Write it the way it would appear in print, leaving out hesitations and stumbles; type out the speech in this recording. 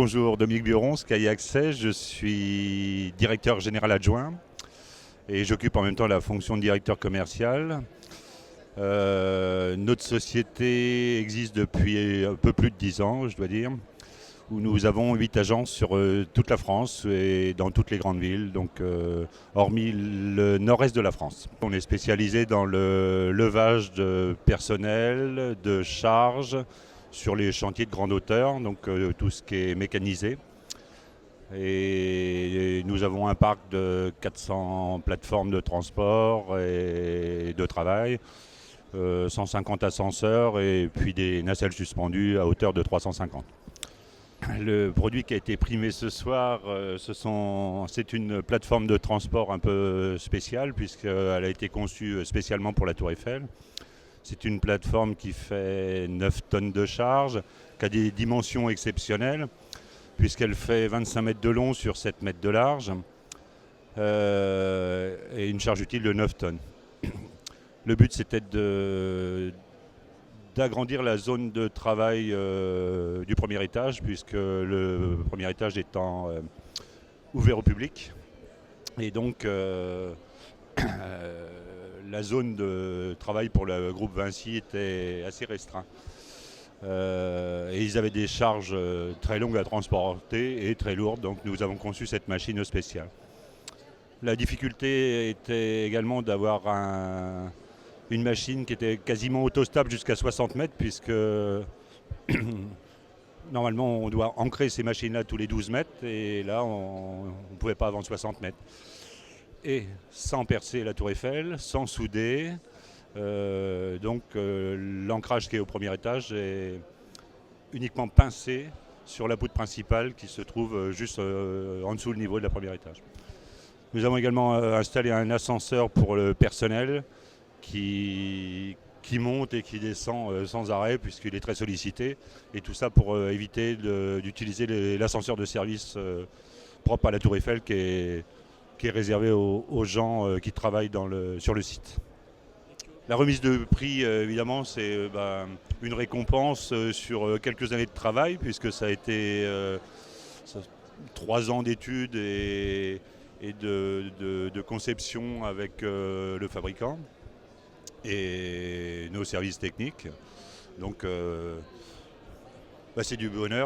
Bonjour, Dominique Buron, Sky Access, je suis directeur général adjoint et j'occupe en même temps la fonction de directeur commercial. Notre société existe depuis un peu plus de 10 ans, je dois dire, où nous avons 8 agences sur toute la France et dans toutes les grandes villes, donc hormis le nord-est de la France. On est spécialisé dans le levage de personnel, de charges, sur les chantiers de grande hauteur, donc tout ce qui est mécanisé. Et nous avons un parc de 400 plateformes de transport et de travail, 150 ascenseurs et puis des nacelles suspendues à hauteur de 350. Le produit qui a été primé ce soir, c'est une plateforme de transport un peu spéciale puisqu'elle a été conçue spécialement pour la Tour Eiffel. C'est une plateforme qui fait 9 tonnes de charge, qui a des dimensions exceptionnelles, puisqu'elle fait 25 mètres de long sur 7 mètres de large, et une charge utile de 9 tonnes. Le but, c'était d'agrandir la zone de travail du premier étage, puisque le premier étage étant ouvert au public. Et donc, la zone de travail pour le groupe Vinci était assez restreinte. Et ils avaient des charges très longues à transporter et très lourdes, donc nous avons conçu cette machine spéciale. La difficulté était également d'avoir une machine qui était quasiment autostable jusqu'à 60 mètres, puisque normalement on doit ancrer ces machines-là tous les 12 mètres, et là on ne pouvait pas avant 60 mètres. Et sans percer la Tour Eiffel, sans souder. L'ancrage qui est au premier étage est uniquement pincé sur la poutre principale qui se trouve juste en dessous du niveau de la première étage. Nous avons également installé un ascenseur pour le personnel qui monte et qui descend sans arrêt puisqu'il est très sollicité, et tout ça pour éviter d'utiliser l'ascenseur de service propre à la Tour Eiffel qui est réservé aux gens qui travaillent sur le site. La remise de prix, évidemment, c'est une récompense sur quelques années de travail, puisque ça a été 3 ans d'études et de conception avec le fabricant et nos services techniques. Donc, c'est du bonheur.